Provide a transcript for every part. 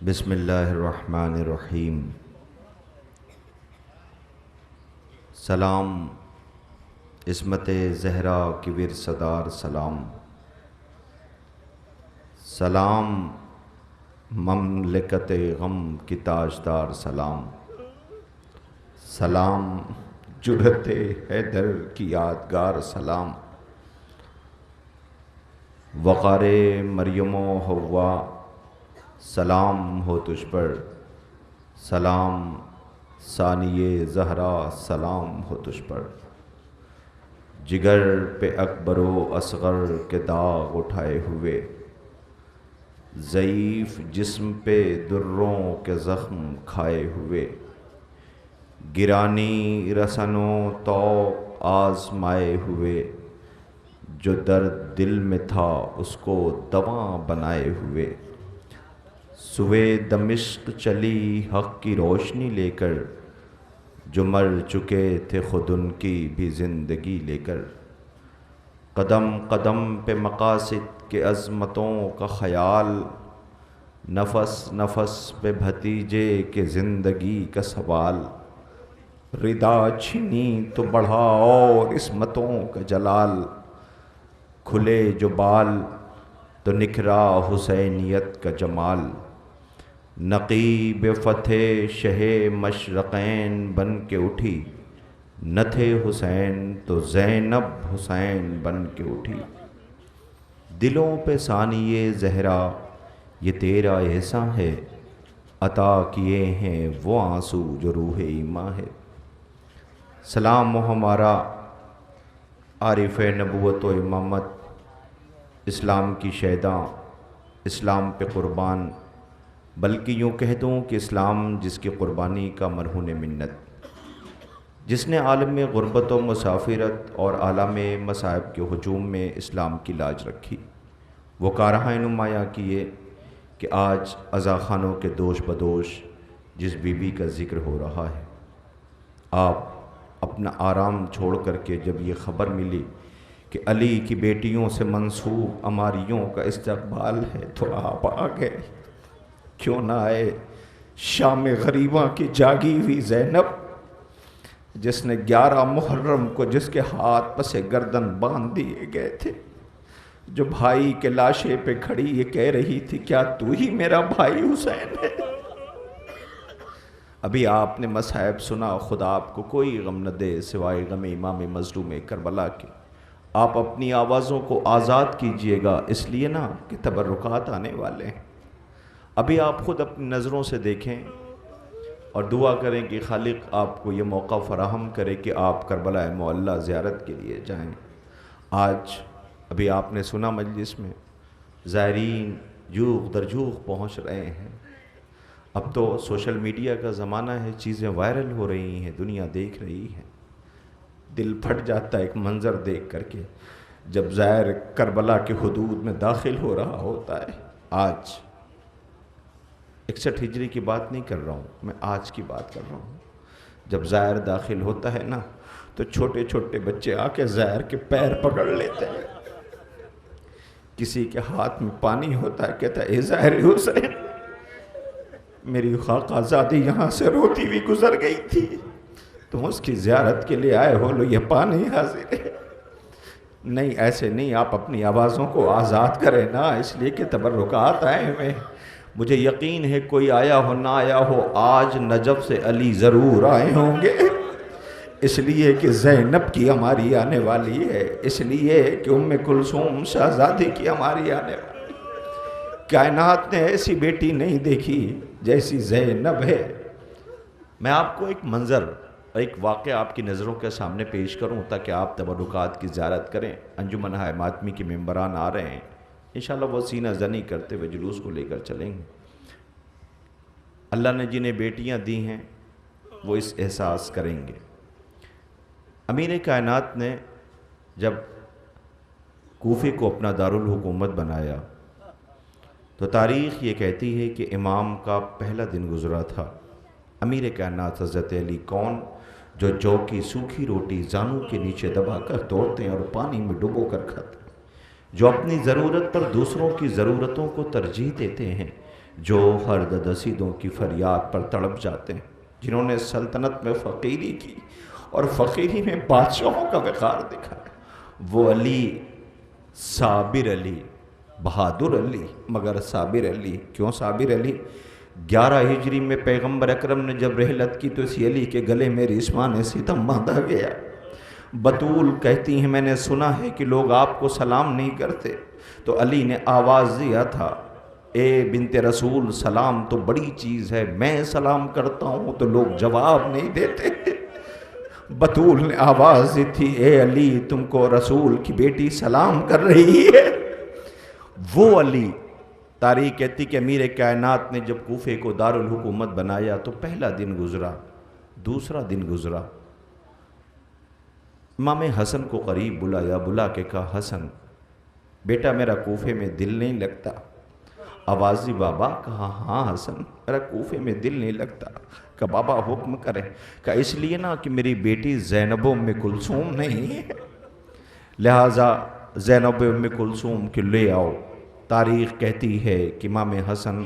بسم اللہ الرحمن الرحیم۔ سلام عصمت زہرا کی ورثدار سلام، سلام مملکت غم کی تاجدار سلام، سلام جرأت حیدر کی یادگار سلام، وقار مریم و حوا سلام ہو تجھ پر، سلام ثانی زہرا سلام ہو تجھ پر، جگر پہ اکبر و اصغر کے داغ اٹھائے ہوئے، ضعیف جسم پہ دروں کے زخم کھائے ہوئے، گرانی رسنوں طوق آزمائے ہوئے، جو درد دل میں تھا اس کو دوا بنائے ہوئے، سوئے دمشق چلی حق کی روشنی لے کر، جو مر چکے تھے خود ان کی بھی زندگی لے کر، قدم قدم پہ مقاصد کے عظمتوں کا خیال، نفس نفس پہ بھتیجے کے زندگی کا سوال، ردا چھنی تو بڑھا اور عصمتوں کا جلال، کھلے جو بال تو نکھرا حسینیت کا جمال، نقیب فتح شہ مشرقین بن کے اٹھی، نہ تھے حسین تو زینب حسین بن کے اٹھی، دلوں پہ ثانی زہرا یہ تیرا احساں ہے، عطا کیے ہیں وہ آنسو جو روح ایماں ہے، سلام و ہمارا عارف نبوت و امامت، اسلام کی شیداں، اسلام پہ قربان، بلکہ یوں کہہ دوں کہ اسلام جس کی قربانی کا مرہون منت، جس نے عالم غربت و مسافرت اور عالم مصائب کے ہجوم میں اسلام کی لاج رکھی، وہ کارہائے نمایاں کیے کہ آج عزاخانوں کے دوش بدوش جس بی بی کا ذکر ہو رہا ہے، آپ اپنا آرام چھوڑ کر کے جب یہ خبر ملی کہ علی کی بیٹیوں سے منسوب عماریوں کا استقبال ہے تو آپ آ گئے، کیوں نہ آئے شام غریباں کی جاگی ہوئی زینب، جس نے 11 محرم کو جس کے ہاتھ پسے گردن باندھ دیے گئے تھے، جو بھائی کے لاشے پہ کھڑی یہ کہہ رہی تھی کیا تو ہی میرا بھائی حسین ہے؟ ابھی آپ نے مصائب سنا، خدا آپ کو کوئی غم نہ دے سوائے غم امام مظلوم کربلا کے، آپ اپنی آوازوں کو آزاد کیجئے گا، اس لیے نا کہ تبرکات آنے والے ہیں۔ ابھی آپ خود اپنی نظروں سے دیکھیں اور دعا کریں کہ خالق آپ کو یہ موقع فراہم کرے کہ آپ کربلا معلیٰ زیارت کے لیے جائیں۔ آج ابھی آپ نے سنا مجلس میں زائرین جوغ در جوغ پہنچ رہے ہیں، اب تو سوشل میڈیا کا زمانہ ہے، چیزیں وائرل ہو رہی ہیں، دنیا دیکھ رہی ہے، دل پھٹ جاتا ہے ایک منظر دیکھ کر کے جب زائر کربلا کے حدود میں داخل ہو رہا ہوتا ہے۔ آج 61 ہجری کی بات نہیں کر رہا ہوں، میں آج کی بات کر رہا ہوں، جب زائر داخل ہوتا ہے نا تو چھوٹے چھوٹے بچے آ کے زائر کے پیر پکڑ لیتے ہیں، کسی کے ہاتھ میں پانی ہوتا ہے، کہتا ہے اے زائر حسین، میری خاقہ زادی یہاں سے روتی ہوئی گزر گئی تھی، تم اس کی زیارت کے لیے آئے ہو، لو یہ پانی حاضر ہے۔ نہیں ایسے نہیں، آپ اپنی آوازوں کو آزاد کریں نا، اس لیے کہ تبرکات آئے ہوئے، مجھے یقین ہے کوئی آیا ہو نہ آیا ہو، آج نجف سے علی ضرور آئے ہوں گے، اس لیے کہ زینب کی ہماری آنے والی ہے، اس لیے کہ ام کلثوم شہزادی کی ہماری آنے والی ہے، کائنات نے ایسی بیٹی نہیں دیکھی جیسی زینب ہے۔ میں آپ کو ایک منظر اور ایک واقعہ آپ کی نظروں کے سامنے پیش کروں تاکہ آپ تبرکات کی زیارت کریں۔ انجمن ماتمی کے ممبران آ رہے ہیں، انشاءاللہ وہ سینہ زنی کرتے ہوئے جلوس کو لے کر چلیں گے۔ اللہ نے جنہیں بیٹیاں دی ہیں وہ اس احساس کریں گے۔ امیر کائنات نے جب کوفے کو اپنا دارالحکومت بنایا تو تاریخ یہ کہتی ہے کہ امام کا پہلا دن گزرا تھا۔ امیر کائنات حضرت علی کون؟ جو کی سوکھی روٹی زانوں کے نیچے دبا کر توڑتے ہیں اور پانی میں ڈبو کر کھاتے ہیں، جو اپنی ضرورت پر دوسروں کی ضرورتوں کو ترجیح دیتے ہیں، جو ہر دسیدوں کی فریاد پر تڑپ جاتے ہیں، جنہوں نے سلطنت میں فقیری کی اور فقیری میں بادشاہوں کا وقار دکھایا، وہ علی، صابر علی، بہادر علی، مگر صابر علی۔ کیوں صابر علی؟ 11 ہجری میں پیغمبر اکرم نے جب رحلت کی تو اسی علی کے گلے میں ریشمان ستم باندھا گیا۔ بطول کہتی ہیں میں نے سنا ہے کہ لوگ آپ کو سلام نہیں کرتے، تو علی نے آواز دیا تھا، اے بنت رسول سلام تو بڑی چیز ہے، میں سلام کرتا ہوں تو لوگ جواب نہیں دیتے۔ بطول نے آواز دی تھی، اے علی تم کو رسول کی بیٹی سلام کر رہی ہے۔ وہ علی، تاریخ کہتی کہ امیر کائنات نے جب کوفے کو دارالحکومت بنایا تو پہلا دن گزرا، دوسرا دن گزرا، امام حسن کو قریب بلایا، بلا کے کہا، حسن بیٹا میرا کوفے میں دل نہیں لگتا۔ آوازی بابا؟ کہا ہاں حسن میرا کوفے میں دل نہیں لگتا۔ کہا بابا حکم کریں؟ کہا اس لیے نا کہ میری بیٹی زینب ام کلثوم نہیں ہے، لہٰذا زینب ام کلثوم کے لے آؤ۔ تاریخ کہتی ہے کہ امام حسن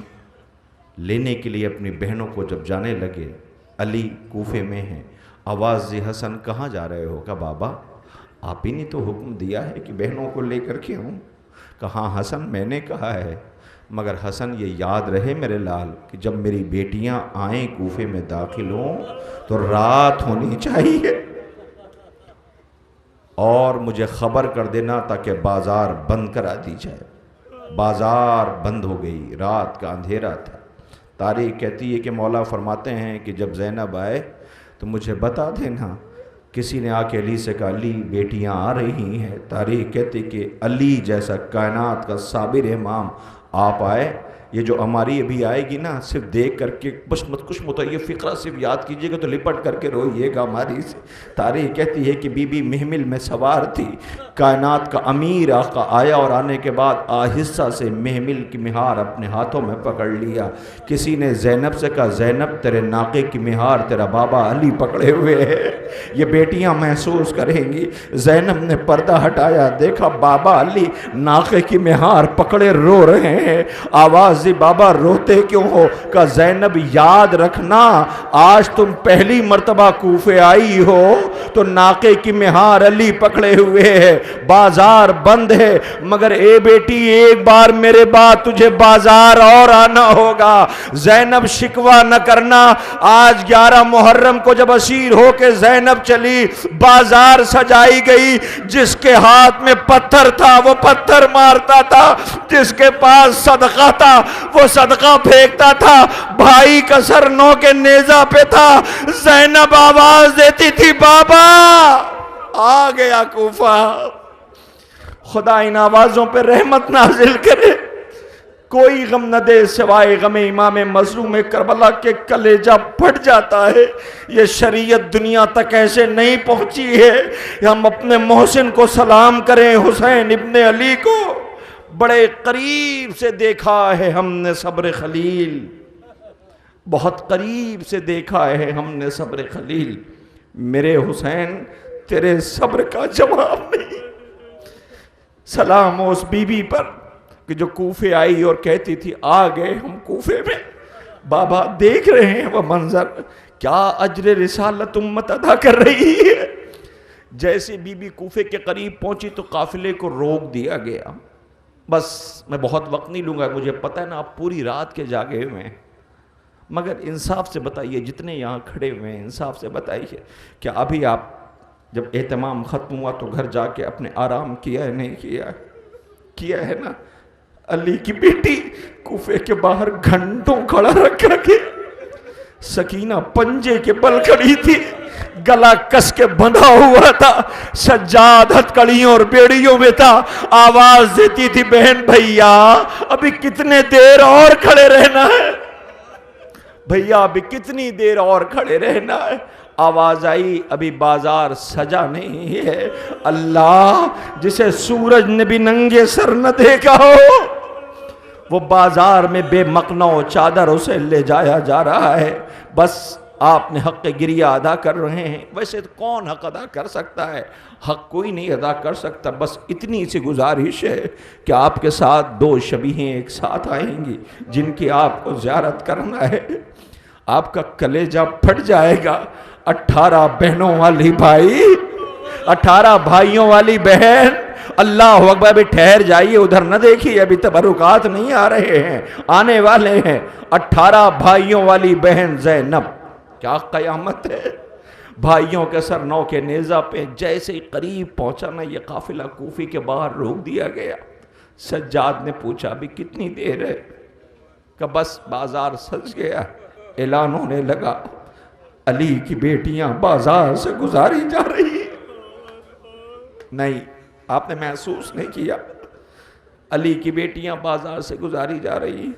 لینے کے لیے اپنی بہنوں کو جب جانے لگے، علی کوفے میں ہیں، آواز دی، حسن کہاں جا رہے ہو؟ کہا بابا آپ ہی نے تو حکم دیا ہے کہ بہنوں کو لے کر کے ہوں۔ کہا حسن میں نے کہا ہے، مگر حسن یہ یاد رہے میرے لال کہ جب میری بیٹیاں آئیں کوفے میں داخل ہوں تو رات ہونی چاہیے، اور مجھے خبر کر دینا تاکہ بازار بند کرا دی جائے۔ بازار بند ہو گئی، رات کا اندھیرا تھا۔ تاریخ کہتی ہے کہ مولا فرماتے ہیں کہ جب زینب آئے تو مجھے بتا دینا۔ کسی نے آ کے علی سے کہا، علی بیٹیاں آ رہی ہیں۔ تاریخ کہتی کہ علی جیسا کائنات کا صابر امام آپ آئے، یہ جو ہماری ابھی آئے گی نا، صرف دیکھ کر کے بس مت کچھ یہ فقرہ صرف یاد کیجئے گا تو لپٹ کر کے روئیے گا ہماری سے۔ تاریخ کہتی ہے کہ بی بی محمل میں سوار تھی، کائنات کا امیر آقا آیا اور آنے کے بعد آہستہ سے محمل کی مہار اپنے ہاتھوں میں پکڑ لیا۔ کسی نے زینب سے کہا، زینب تیرے ناقے کی مہار تیرا بابا علی پکڑے ہوئے ہے، یہ بیٹیاں محسوس کریں گی۔ زینب نے پردہ ہٹایا، دیکھا بابا علی ناقے کی مہار پکڑے رو رہے ہیں۔ آواز دی، بابا روتے کیوں ہو؟ کہا زینب یاد رکھنا آج تم پہلی مرتبہ کوفے آئی ہو تو ناقے کی مہار علی پکڑے ہوئے ہے، بازار بند ہے، مگر اے بیٹی ایک بار میرے بعد تجھے بازار اور آنا ہوگا۔ زینب شکوہ نہ کرنا، آج 11 محرم کو جب اسیر ہو کے زینب چلی، بازار سجائی گئی، جس کے ہاتھ میں پتھر تھا وہ پتھر مارتا تھا، جس کے پاس صدقہ تھا وہ صدقہ پھینکتا تھا، بھائی کا سر نو کے نیزہ پہ تھا، زینب آواز دیتی تھی، بابا آ گیا کوفہ۔ خدا ان آوازوں پہ رحمت نازل کرے، کوئی غم نہ دے سوائے غم امام مظلوم کربلا کے، کلیجہ پھٹ جاتا ہے۔ یہ شریعت دنیا تک ایسے نہیں پہنچی ہے، ہم اپنے محسن کو سلام کریں، حسین ابن علی کو بڑے قریب سے دیکھا ہے ہم نے صبر خلیل، بہت قریب سے دیکھا ہے ہم نے صبر خلیل۔ میرے حسین تیرے صبر کا جواب نہیں۔ سلام اس بی بی پر کہ جو کوفے آئی اور کہتی تھی آ گئے ہم کوفے میں۔ بابا دیکھ رہے ہیں وہ منظر، کیا اجر رسالت امت ادا کر رہی ہے۔ جیسے بی بی کوفے کے قریب پہنچی تو قافلے کو روک دیا گیا۔ بس میں بہت وقت نہیں لوں گا، مجھے پتہ ہے نا آپ پوری رات کے جاگے ہوئے ہیں، مگر انصاف سے بتائیے، جتنے یہاں کھڑے ہوئے ہیں انصاف سے بتائیے، کہ ابھی آپ جب اہتمام ختم ہوا تو گھر جا کے اپنے آرام کیا ہے نہیں کیا ہے؟ کیا ہے نا؟ علی کی بیٹی کوفے کے باہر گھنٹوں کھڑا رکھا کے، سکینہ پنجے کے بل کھڑی تھی، گلا کس کے بندھا ہوا تھا، سجاد ہتھکڑیوں اور بیڑیوں میں تھا، آواز دیتی تھی، بہن بھیا ابھی کتنے دیر اور کھڑے رہنا ہے، بھیا ابھی کتنی دیر اور کھڑے رہنا ہے۔ آواز آئی، ابھی بازار سجا نہیں ہے۔ اللہ جسے سورج نے بھی ننگے سر نہ دیکھا ہو، وہ بازار میں بے مقنع چادر اسے لے جایا جا رہا ہے۔ بس آپ نے حق گریہ ادا کر رہے ہیں. ویسے تو کون حق ادا کر سکتا ہے؟ حق کوئی نہیں ادا کر سکتا. بس اتنی سی گزارش ہے کہ آپ کے ساتھ 2 شبیہیں ایک ساتھ آئیں گی جن کی آپ کو زیارت کرنا ہے. آپ کا کلیجہ پھٹ جائے گا. 18 بہنوں والی بھائی، 18 بھائیوں والی بہن. اللہ اکبر. بھی ٹھہر جائیے، ادھر نہ دیکھیے، ابھی تبرکات نہیں آ رہے ہیں، آنے والے ہیں. 18 بھائیوں والی بہن زینب. کیا قیامت ہے! بھائیوں کے سر نو کے نیزہ پہ جیسے ہی قریب پہنچا نا، یہ قافلہ کوفی کے باہر روک دیا گیا. سجاد نے پوچھا ابھی کتنی دیر ہے؟ کہ بس بازار سج گیا. اعلان ہونے لگا علی کی بیٹیاں بازار سے گزاری جا رہی. نہیں، آپ نے محسوس نہیں کیا. علی کی بیٹیاں بازار سے گزاری جا رہی.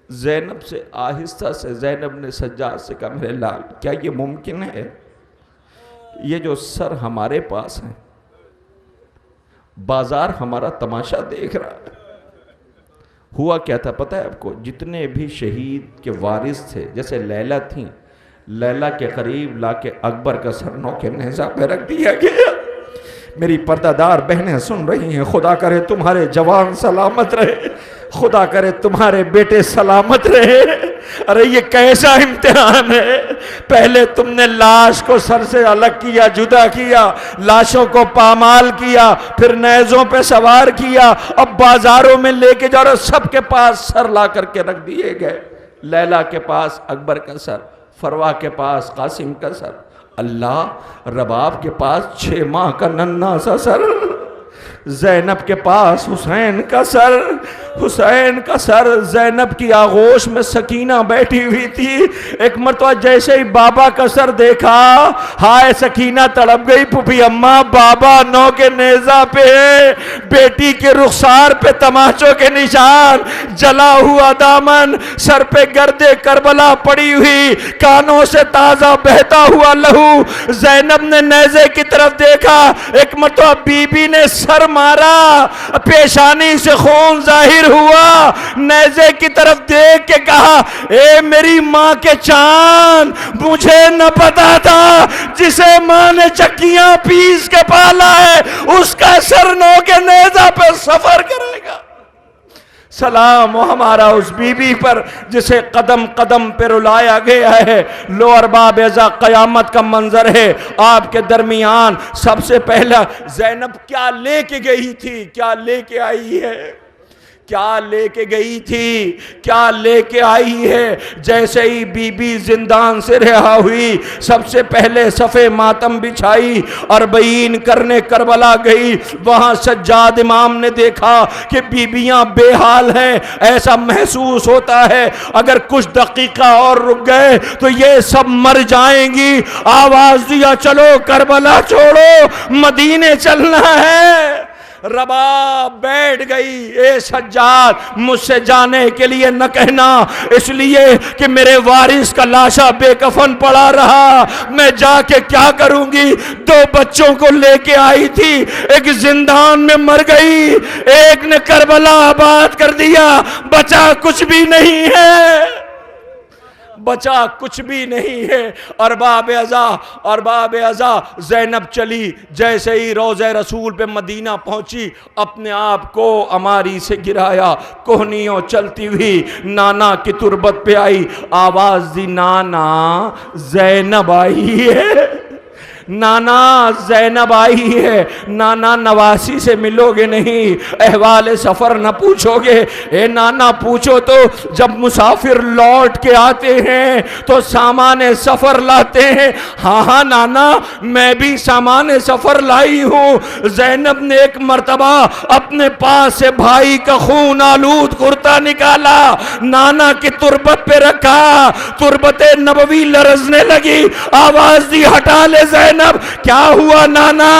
زینب سے آہستہ سے زینب نے سجاد سے کہا میرے لال، کیا یہ ممکن ہے؟ یہ جو سر ہمارے پاس ہیں، بازار ہمارا تماشا دیکھ رہا ہے. ہوا کیا تھا پتہ ہے آپ کو؟ جتنے بھی شہید کے وارث تھے، جیسے لیلہ تھیں، لیلہ کے قریب لا کے اکبر کا سر نو کے نیزہ پہ رکھ دیا گیا. میری پردہ دار بہنیں سن رہی ہیں، خدا کرے تمہارے جوان سلامت رہے، خدا کرے تمہارے بیٹے سلامت رہے. ارے یہ کیسا امتحان ہے! پہلے تم نے لاش کو سر سے الگ کیا، جدا کیا، لاشوں کو پامال کیا، پھر نیزوں پہ سوار کیا، اب بازاروں میں لے کے جا رہے. سب کے پاس سر لا کر کے رکھ دیے گئے. لیلہ کے پاس اکبر کا سر، فروا کے پاس قاسم کا سر، اللہ رباب کے پاس 6 ماہ کا ننھا سا سر، زینب کے پاس حسین کا سر، حسین کا سر. زینب کی آغوش میں سکینہ بیٹھی ہوئی تھی. ایک مرتبہ جیسے ہی بابا کا سر دیکھا، ہائے سکینہ تڑپ گئی. پھوپھی اماں، بابا نو کے نیزہ پہ، بیٹی کے رخسار پہ تماچوں کے نشان، جلا ہوا دامن، سر پہ گرد کربلا پڑی ہوئی، کانوں سے تازہ بہتا ہوا لہو. زینب نے نیزے کی طرف دیکھا. ایک مرتبہ بی بی نے سر مارا، پیشانی سے خون ظاہر ہوا. نیزے کی طرف دیکھ کے کہا اے میری ماں کے چاند، مجھے نہ پتا تھا جسے ماں نے چکیاں پیس کے پالا ہے اس کا سر نو کے نیزہ پہ سفر کرے گا. سلام ہو ہمارا اس بی بی پر جسے قدم قدم پہ رلایا گیا ہے. لو ارباب ازا قیامت کا منظر ہے آپ کے درمیان. سب سے پہلا زینب کیا لے کے گئی تھی، کیا لے کے آئی ہے، کیا لے کے گئی تھی، کیا لے کے آئی ہے. جیسے ہی بی بی زندان سے رہا ہوئی، سب سے پہلے صفے ماتم بچھائی، اربعین کرنے کربلا گئی. وہاں سجاد امام نے دیکھا کہ بیبیاں بے حال ہیں. ایسا محسوس ہوتا ہے اگر کچھ دقیقہ اور رک گئے تو یہ سب مر جائیں گی. آواز دیا چلو کربلا چھوڑو، مدینے چلنا ہے. رباب بیٹھ گئی. اے سجاد، مجھ سے جانے کے لیے نہ کہنا، اس لیے کہ میرے وارث کا لاشا بے کفن پڑا رہا. میں جا کے کیا کروں گی؟ 2 بچوں کو لے کے آئی تھی، ایک زندان میں مر گئی، ایک نے کربلا آباد کر دیا. بچا کچھ بھی نہیں ہے، بچا کچھ بھی نہیں ہے. ارباب ازا زینب چلی. جیسے ہی روضہ رسول پہ مدینہ پہنچی، اپنے آپ کو اماری سے گرایا، کوہنیوں چلتی ہوئی نانا کی تربت پہ آئی. آواز دی نانا زینب آئی ہے، نانا زینب آئی ہے. نانا نواسی سے ملو گے نہیں، احوال سفر نہ پوچھو گے. اے نانا پوچھو تو جب مسافر لوٹ کے آتے ہیں تو سامان سفر لاتے ہیں. ہاں ہاں نانا، میں بھی سامان سفر لائی ہوں. زینب نے ایک مرتبہ اپنے پاس سے بھائی کا خون آلود کرتا نکالا، نانا کی تربت پہ رکھا. تربت نبوی لرزنے لگی. آواز دی ہٹا لے زینب. کیا ہوا نانا؟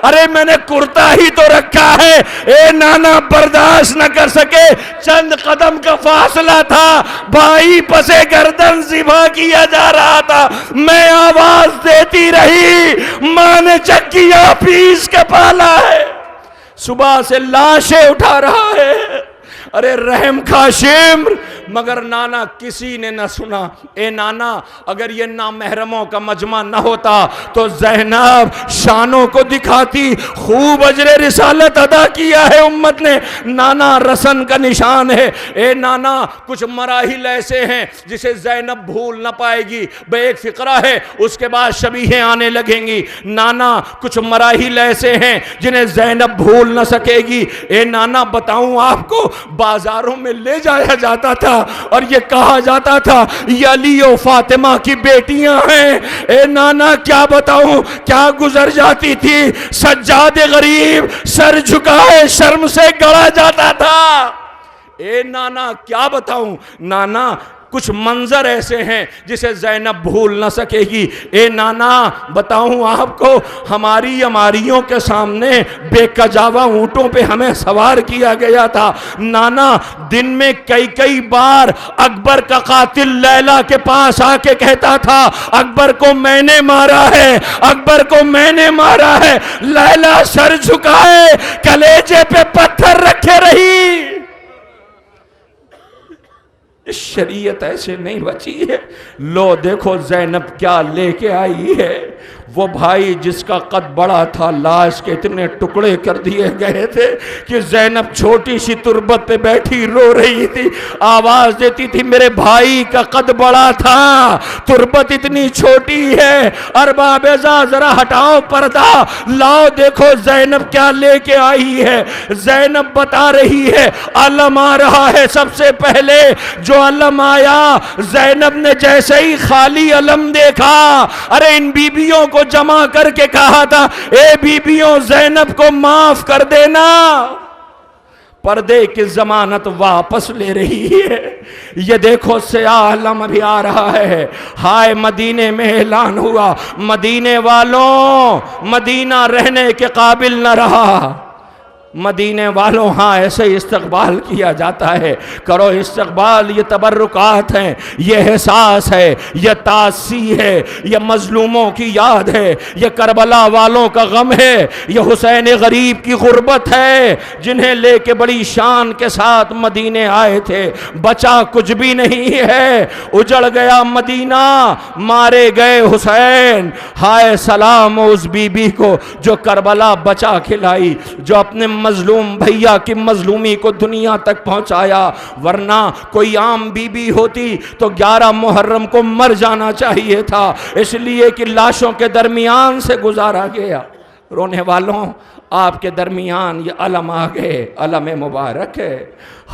ارے میں نے کرتا ہی تو رکھا ہے. اے نانا برداشت نہ کر سکے، چند قدم کا فاصلہ تھا، بھائی پسے گردن ذبح کیا جا رہا تھا. میں آواز دیتی رہی، ماں نے چکیاں پیس کے پالا ہے، صبح سے لاشیں اٹھا رہا ہے. ارے رحم کھا شمر، مگر نانا کسی نے نہ سنا۔ اے نانا اگر یہ نامحرموں کا مجمع نہ ہوتا تو زینب شانوں کو دکھاتی، خوب اجر رسالت ادا کیا ہے امت نے، نانا رسن کا نشان ہے۔ اے نانا کچھ مراحل ایسے ہیں جسے زینب بھول نہ پائے گی، بے ایک فقرہ ہے اس کے بعد شبیہیں آنے لگیں گی۔ نانا کچھ مراحل ایسے ہیں جنہیں زینب بھول نہ سکے گی۔ اے نانا بتاؤں آپ کو، بازاروں میں لے جایا جاتا تھا اور یہ کہا جاتا تھا یہ علی و فاطمہ کی بیٹیاں ہیں۔ اے نانا کیا بتاؤں کیا گزر جاتی تھی، سجاد غریب سر جھکائے شرم سے گڑا جاتا تھا۔ اے نانا کیا بتاؤں، نانا کچھ منظر ایسے ہیں جسے زینب بھول نہ سکے گی۔ اے نانا بتاؤں آپ کو، ہماری اماریوں کے سامنے بے کجاوا اونٹوں پہ ہمیں سوار کیا گیا تھا۔ نانا دن میں کئی بار اکبر کا قاتل لیلا کے پاس آ کے کہتا تھا اکبر کو میں نے مارا ہے، اکبر کو میں نے مارا ہے۔ لیلا سر جھکائے کلیجے پہ پتھر رکھے رہی۔ شریعت ایسے نہیں بچی ہے۔ لو دیکھو زینب کیا لے کے آئی ہے۔ وہ بھائی جس کا قد بڑا تھا لاش کے اتنے ٹکڑے کر دیے گئے تھے کہ زینب چھوٹی سی تربت پہ بیٹھی رو رہی تھی، آواز دیتی تھی میرے بھائی کا قد بڑا تھا، تربت اتنی چھوٹی ہے۔ ارباب ازا ذرا ہٹاؤ پردہ، لاؤ دیکھو زینب کیا لے کے آئی ہے۔ زینب بتا رہی ہے علم آ رہا ہے۔ سب سے پہلے جو علم آیا، زینب نے جیسے ہی خالی علم دیکھا، ارے ان بیبیوں کو جمع کر کے کہا تھا اے بیبیوں زینب کو معاف کر دینا، پردے کی ضمانت واپس لے رہی ہے۔ یہ دیکھو سیاہ علم ابھی آ رہا ہے۔ ہائے مدینے میں اعلان ہوا مدینے والوں مدینہ رہنے کے قابل نہ رہا۔ مدینے والوں ہاں ایسے استقبال کیا جاتا ہے، کرو استقبال۔ یہ تبرکات ہیں، یہ احساس ہے، یہ تاسی ہے، یہ مظلوموں کی یاد ہے، یہ کربلا والوں کا غم ہے، یہ حسین غریب کی غربت ہے، جنہیں لے کے بڑی شان کے ساتھ مدینے آئے تھے۔ بچا کچھ بھی نہیں ہے، اجڑ گیا مدینہ، مارے گئے حسین۔ ہائے سلام اس بی بی کو جو کربلا بچا کھلائی، جو اپنے مظلوم بھیا کی مظلومی کو دنیا تک پہنچایا، ورنہ کوئی عام بی بی ہوتی تو 11 محرم کو مر جانا چاہیے تھا، اس لیے کہ لاشوں کے درمیان سے گزارا گیا۔ رونے والوں آپ کے درمیان یہ علم آ گئے، علم مبارک ہے۔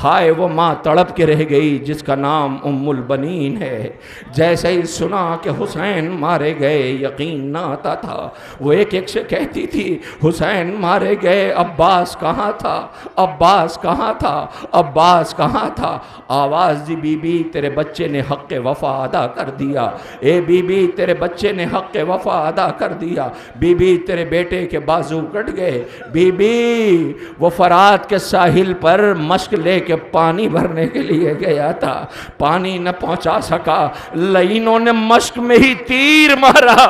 ہائے وہ ماں تڑپ کے رہ گئی جس کا نام ام البنین ہے۔ جیسے ہی سنا کہ حسین مارے گئے یقین نہ آتا تھا، وہ ایک ایک سے کہتی تھی حسین مارے گئے، عباس کہاں تھا، عباس کہاں تھا، عباس کہاں تھا۔ آواز دی بی بی تیرے بچے نے حق وفا ادا کر دیا، اے بی بی تیرے بچے نے حق وفا ادا کر دیا، بی بی تیرے بیٹے کے بازو کٹ گئے، بی بی وہ فرات کے ساحل پر مشک لے کہ پانی بھرنے کے لیے گیا تھا، پانی نہ پہنچا سکا، لعینوں نے مشک میں ہی تیر مارا،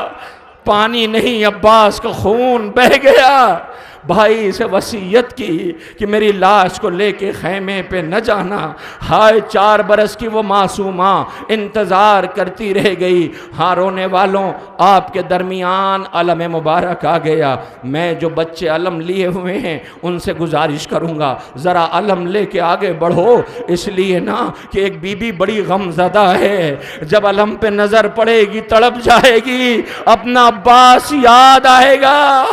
پانی نہیں عباس کا خون بہہ گیا۔ بھائی سے وصیت کی کہ میری لاش کو لے کے خیمے پہ نہ جانا۔ ہائے 4 برس کی وہ معصومہ انتظار کرتی رہ گئی۔ ہاں رونے والوں آپ کے درمیان علم مبارک آ گیا۔ میں جو بچے علم لیے ہوئے ہیں ان سے گزارش کروں گا ذرا علم لے کے آگے بڑھو، اس لیے نا کہ ایک بی بی بڑی غم زدہ ہے، جب علم پہ نظر پڑے گی تڑپ جائے گی، اپنا عباس یاد آئے گا،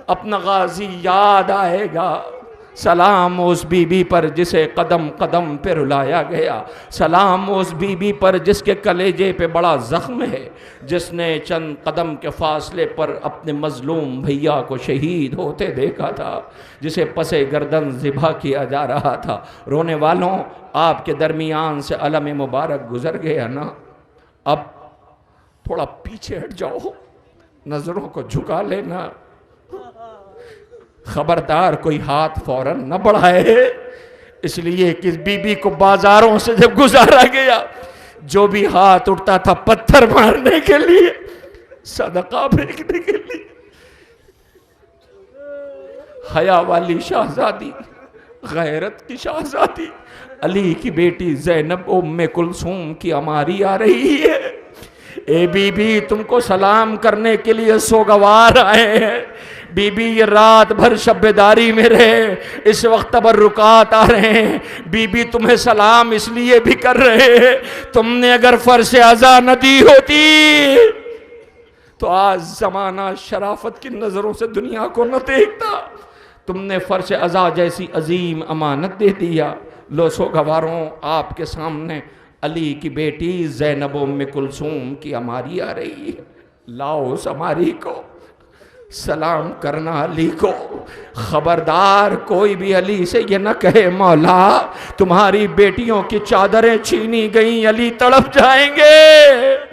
اپنا غازی یاد آئے گا۔ سلام اس بی بی پر جسے قدم قدم پہ رلایا گیا، سلام اس بی بی پر جس کے کلیجے پہ بڑا زخم ہے، جس نے چند قدم کے فاصلے پر اپنے مظلوم بھیا کو شہید ہوتے دیکھا تھا، جسے پس گردن ذبح کیا جا رہا تھا۔ رونے والوں آپ کے درمیان سے علم مبارک گزر گیا نا، اب تھوڑا پیچھے ہٹ جاؤ، نظروں کو جھکا لینا، خبردار کوئی ہاتھ فوراً نہ بڑھائے، اس لیے کہ بی بی کو بازاروں سے جب گزارا گیا، جو بھی ہاتھ اٹھتا تھا پتھر مارنے کے لیے، صدقہ پھینکنے کے لیے۔ حیا والی شہزادی، غیرت کی شہزادی، علی کی بیٹی زینب ام کلثوم کی عماری آ رہی ہے۔ اے بی بی تم کو سلام کرنے کے لیے سوگوار آئے ہیں۔ بی بی یہ رات بھر شب بیداری میں رہے، اس وقت تبرکات آ رہے ہیں۔ بی بی تمہیں سلام اس لیے بھی کر رہے ہیں، تم نے اگر فرش عزا نہ دی ہوتی تو آج زمانہ شرافت کی نظروں سے دنیا کو نہ دیکھتا۔ تم نے فرش عزا جیسی عظیم امانت دے دیا۔ لو سوگواروں، آپ کے سامنے علی کی بیٹی زینب ام کلثوم کی عماری آ رہی ہے۔ لاؤ اس عماری کو، سلام کرنا علی کو۔ خبردار کوئی بھی علی سے یہ نہ کہے مولا تمہاری بیٹیوں کی چادریں چھینی گئیں، علی تڑپ جائیں گے۔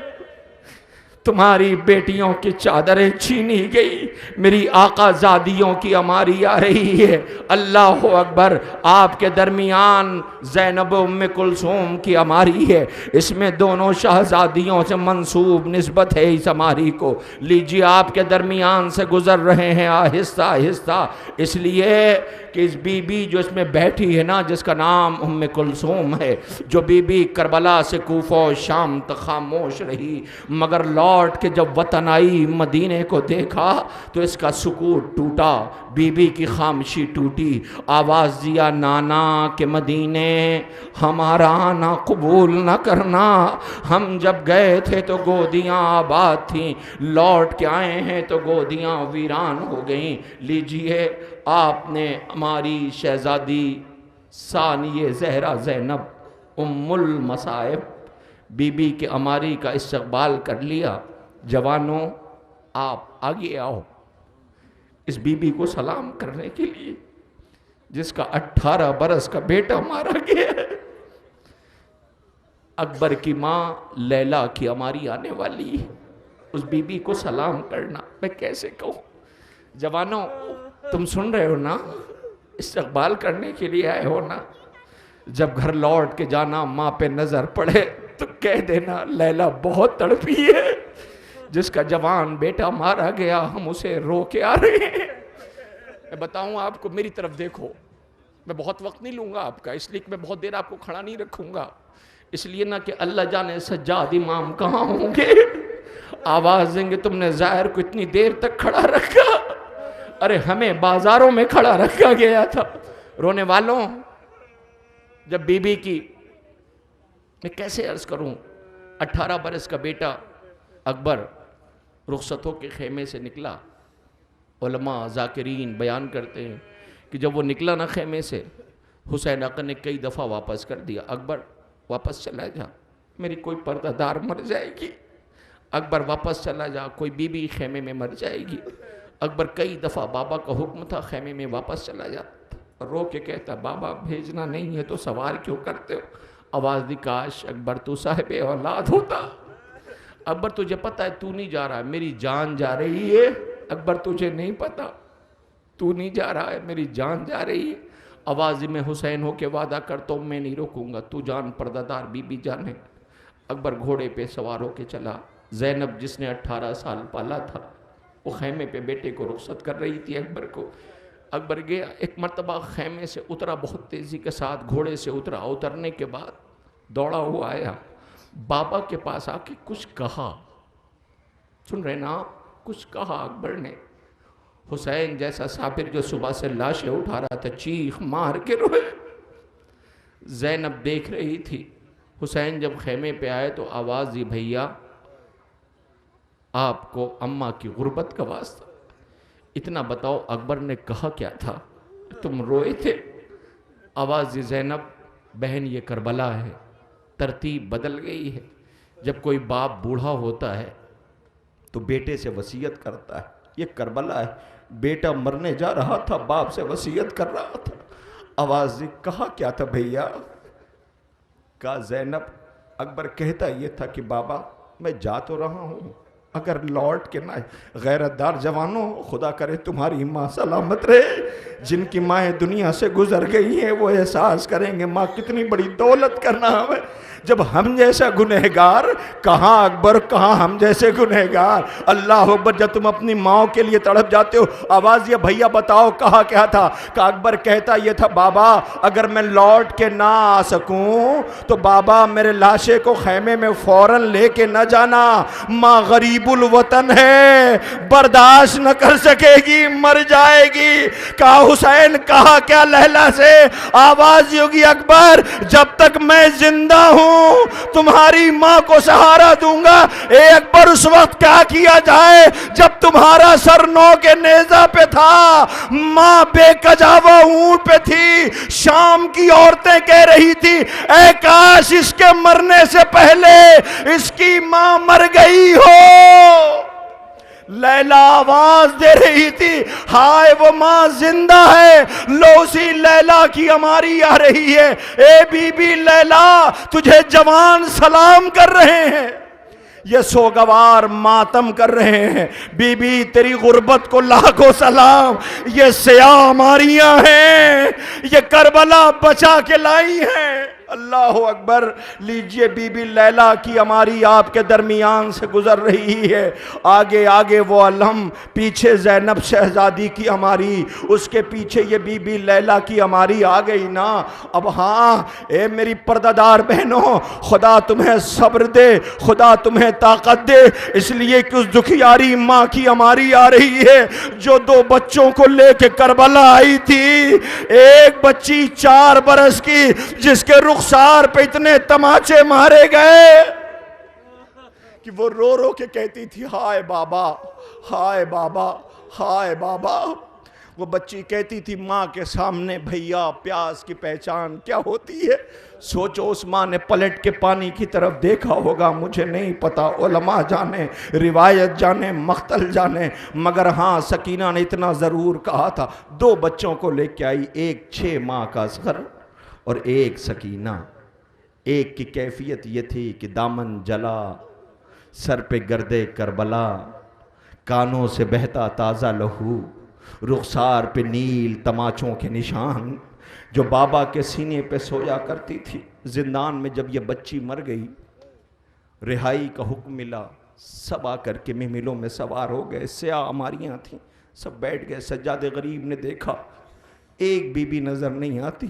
تمہاری بیٹیوں کی چادریں چھینی گئی، میری آقا زادیوں کی عماری آ رہی ہے۔ اللہ اکبر، آپ کے درمیان زینب ام کلثوم کی عماری ہے، اس میں دونوں شہزادیوں سے منسوب نسبت ہے اس عماری کو۔ لیجیے آپ کے درمیان سے گزر رہے ہیں آہستہ آہستہ، اس لیے کہ اس بی بی جو اس میں بیٹھی ہے نا، جس کا نام ام کلثوم ہے، جو بی بی کربلا سے کوفہ و شام تک خاموش رہی، مگر لوٹ کے جب وطن آئی، مدینے کو دیکھا تو اس کا سکوت ٹوٹا، بی بی کی خاموشی ٹوٹی۔ آواز دیا نانا کہ مدینے ہمارا آنا قبول نہ کرنا، ہم جب گئے تھے تو گودیاں آباد تھیں، لوٹ کے آئے ہیں تو گودیاں ویران ہو گئیں۔ لیجئے آپ نے ہماری شہزادی ثانیہ زہرا زینب ام المصائب بی بی کے عماری کا استقبال کر لیا۔ جوانوں آپ آگے آؤ اس بی بی کو سلام کرنے کے لیے جس کا 18 برس کا بیٹا مارا گیا ہے۔ اکبر کی ماں لیلا کی عماری آنے والی ہے، اس بی بی کو سلام کرنا میں کیسے کہوں؟ جوانوں تم سن رہے ہو نا، استقبال کرنے کے لیے آئے ہو نا، جب گھر لوٹ کے جانا ماں پہ نظر پڑے تو کہہ دینا لیلا بہت تڑپی ہے، جس کا جوان بیٹا مارا گیا ہم اسے رو کے آ رہے ہیں۔ میں بتاؤں آپ کو، میری طرف دیکھو، میں بہت وقت نہیں لوں گا آپ کا، اس لیے کہ میں بہت دیر آپ کو کھڑا نہیں رکھوں گا، اس لیے نہ کہ اللہ جانے سجاد امام کہاں ہوں گے، آواز دیں گے تم نے ظاہر کو اتنی دیر تک کھڑا رکھا۔ ارے ہمیں بازاروں میں کھڑا رکھا گیا تھا۔ رونے والوں، جب بی بی کی میں کیسے عرض کروں، 18 برس کا بیٹا اکبر رخصتوں کے خیمے سے نکلا، علماء ذاکرین بیان کرتے ہیں کہ جب وہ نکلا نا خیمے سے، حسین آقا نے کئی دفعہ واپس کر دیا، اکبر واپس چلا جا، میری کوئی پردہ دار مر جائے گی، اکبر واپس چلا جا، کوئی بی بی خیمے میں مر جائے گی۔ اکبر کئی دفعہ بابا کا حکم تھا خیمے میں واپس چلا جاتا، رو کے کہتا بابا بھیجنا نہیں ہے تو سوال کیوں کرتے ہو؟ آواز دی کاش اکبر تو صاحب اولاد ہوتا۔ اکبر تجھے پتہ ہے تو نہیں جا رہا ہے، میری جان جا رہی ہے، اکبر تجھے نہیں پتہ، تو نہیں جا رہا ہے، میری جان جا رہی ہے۔ آواز میں حسین ہو کے وعدہ کرتا ہوں میں نہیں روکوں گا، تو جان پردہ دار بی بی جانے۔ اکبر گھوڑے پہ سوار ہو کے چلا، زینب جس نے 18 سال پالا تھا وہ خیمے پہ بیٹے کو رخصت کر رہی تھی اکبر کو۔ اکبر گیا، ایک مرتبہ خیمے سے اترا، بہت تیزی کے ساتھ گھوڑے سے اترا، اترنے کے بعد دوڑا ہوا آیا، بابا کے پاس آ کے کچھ کہا، سن رہے نا، کچھ کہا اکبر نے۔ حسین جیسا صابر جو صبح سے لاشیں اٹھا رہا تھا چیخ مار کے روئے۔ زینب دیکھ رہی تھی، حسین جب خیمے پہ آئے تو آواز دی بھیا آپ کو اماں کی غربت کا واسطہ، اتنا بتاؤ اکبر نے کہا کیا تھا؟ تم روئے تھے؟ آواز دی زینب بہن یہ کربلا ہے، ترتیب بدل گئی ہے، جب کوئی باپ بوڑھا ہوتا ہے تو بیٹے سے وصیت کرتا ہے، یہ کربلا ہے، بیٹا مرنے جا رہا تھا باپ سے وصیت کر رہا تھا۔ آواز دی کہا کیا تھا بھیا؟ کہا زینب، اکبر کہتا یہ تھا کہ بابا میں جا تو رہا ہوں اگر لوٹ کے نہ آئے. غیرت دار جوانوں، خدا کرے تمہاری ماں سلامت رہے. جن کی مائیں دنیا سے گزر گئی ہیں وہ احساس کریں گے ماں کتنی بڑی دولت کرنا ہمیں. جب ہم جیسا گنہگار، کہاں اکبر کہاں ہم جیسے گنہگار. اللہ اکبر. جب تم اپنی ماں کے لیے تڑپ جاتے ہو، آواز یہ بھیا بتاؤ کہا کیا تھا؟ کہ اکبر کہتا یہ تھا بابا اگر میں لوٹ کے نہ آ سکوں تو بابا میرے لاشے کو خیمے میں فوراً لے کے نہ جانا، ماں غریب الوطن ہے، برداشت نہ کر سکے گی، مر جائے گی. کہا حسین کہا کیا لیلا سے؟ آواز ہوگی اکبر جب تک میں زندہ ہوں تمہاری ماں کو سہارا دوں گا. اے اکبر اس وقت کیا کیا جائے جب تمہارا سر نو کے نیزہ پہ تھا، ماں بے کجاوہ اونٹ پہ تھی. شام کی عورتیں کہہ رہی تھی اے کاش اس کے مرنے سے پہلے اس کی ماں مر گئی ہو. لیلا آواز دے رہی تھی ہائے وہ ماں زندہ ہے. لو اسی لیلا کی ہماری آ رہی ہے. اے بی بی لیلا تجھے جوان سلام کر رہے ہیں، یہ سوگوار ماتم کر رہے ہیں. بی بی تیری غربت کو لاکھوں سلام. یہ سیاہ ہماریاں ہیں، یہ کربلا بچا کے لائی ہیں. اللہ اکبر. لیجئے بی بی لیلا کی ہماری آپ کے درمیان سے گزر رہی ہے. آگے آگے وہ علم، پیچھے زینب شہزادی کی ہماری، اس کے پیچھے یہ بی بی لیلا کی ہماری آ گئی نا. اب ہاں اے میری پردہ بہنوں، خدا تمہیں صبر دے، خدا تمہیں طاقت دے. اس لیے کہ اس دکھیاری ماں کی ہماری آ رہی ہے جو 2 بچوں کو لے کے کربلا آئی تھی. ایک بچی 4 برس کی جس کے رخسار پہ اتنے تماچے مارے گئے کہ وہ رو رو کے کہتی تھی ہائے بابا ہائے بابا ہائے بابا. وہ بچی کہتی تھی ماں کے سامنے بھیا پیاس کی پہچان کیا ہوتی ہے. سوچو اس ماں نے پلٹ کے پانی کی طرف دیکھا ہوگا، مجھے نہیں پتا، علماء جانے، روایت جانے، مختل جانے، مگر ہاں سکینہ نے اتنا ضرور کہا تھا. 2 بچوں کو لے کے آئی، ایک 6 ماہ کا اصغر اور ایک سکینہ. ایک کی کیفیت یہ تھی کہ دامن جلا، سر پہ گردے کربلا، کانوں سے بہتا تازہ لہو، رخسار پہ نیل تماچوں کے نشان. جو بابا کے سینے پہ سویا کرتی تھی. زندان میں جب یہ بچی مر گئی، رہائی کا حکم ملا، سب آ کر کے محملوں میں سوار ہو گئے. سیاہ ہماریاں تھیں، سب بیٹھ گئے. سجاد غریب نے دیکھا ایک بی بی نظر نہیں آتی.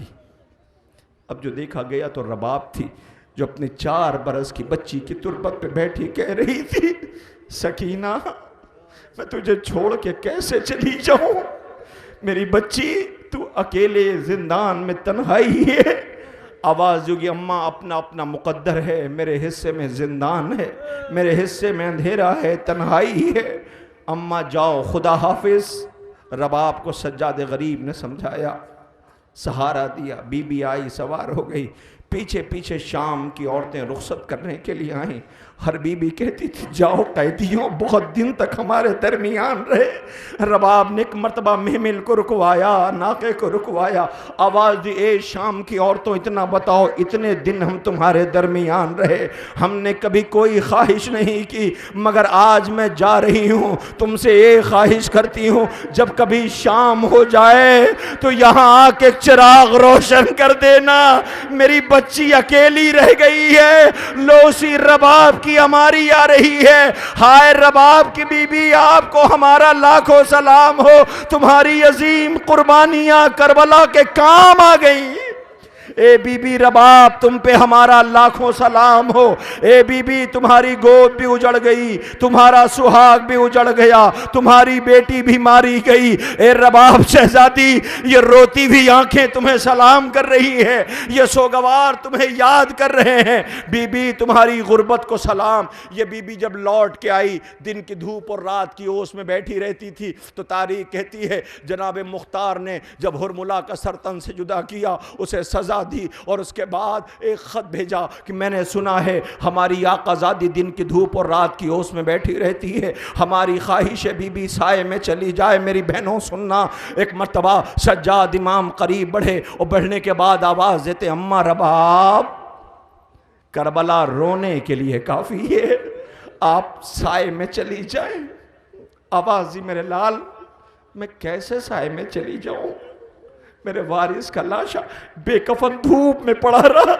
اب جو دیکھا گیا تو رباب تھی جو اپنے 4 برس کی بچی کی تربت پہ بیٹھی کہہ رہی تھی سکینہ میں تجھے چھوڑ کے کیسے چلی جاؤں، میری بچی تو اکیلے زندان میں تنہائی ہے. آواز ہوگی اماں اپنا اپنا مقدر ہے، میرے حصے میں زندان ہے، میرے حصے میں اندھیرا ہے، تنہائی ہے. اماں جاؤ خدا حافظ. رباب کو سجاد غریب نے سمجھایا، سہارا دیا. بی بی آئی، سوار ہو گئی. پیچھے پیچھے شام کی عورتیں رخصت کرنے کے لیے آئیں. ہر بی بی کہتی تھی جاؤ قیدیوں، بہت دن تک ہمارے درمیان رہے. رباب نے ایک مرتبہ محمل کو رکوایا، ناقے کو رکوایا. آواز دی اے شام کی عورتوں اتنا بتاؤ، اتنے دن ہم تمہارے درمیان رہے، ہم نے کبھی کوئی خواہش نہیں کی، مگر آج میں جا رہی ہوں تم سے ایک خواہش کرتی ہوں، جب کبھی شام ہو جائے تو یہاں آ کے چراغ روشن کر دینا، میری بچی اکیلی رہ گئی ہے. لوسی رباب کی ہماری آ رہی ہے. ہائے رباب کی بی بی آپ کو ہمارا لاکھوں سلام ہو، تمہاری عظیم قربانیاں کربلا کے کام آ گئی. اے بی بی رباب تم پہ ہمارا لاکھوں سلام ہو. اے بی بی تمہاری گود بھی اجڑ گئی، تمہارا سہاگ بھی اجڑ گیا، تمہاری بیٹی بھی ماری گئی. اے رباب شہزادی یہ روتی ہوئی آنکھیں تمہیں سلام کر رہی ہیں، یہ سوگوار تمہیں یاد کر رہے ہیں. بی بی تمہاری غربت کو سلام. یہ بی بی جب لوٹ کے آئی، دن کی دھوپ اور رات کی اوس میں بیٹھی رہتی تھی، تو تاریخ کہتی ہے جناب مختار نے جب ہرملا کا سر تن سے جدا کیا اسے سزا دی، اور اس کے بعد ایک خط بھیجا کہ میں نے سنا ہے ہماری آقا زادی دن کی دھوپ اور رات کی اوس میں بیٹھی رہتی ہے، ہماری خواہش ہے بی بی سائے میں چلی جائے. میری بہنوں سننا، ایک مرتبہ سجاد امام قریب بڑھے اور بڑھنے کے بعد آواز دیتے اماں رباب کربلا رونے کے لیے کافی ہے. آپ سائے میں چلی جائیں۔ آواز دی میرے لال میں کیسے سائے میں چلی جاؤں؟ میرے وارث کا لاشا بے کفن دھوپ میں پڑا رہا۔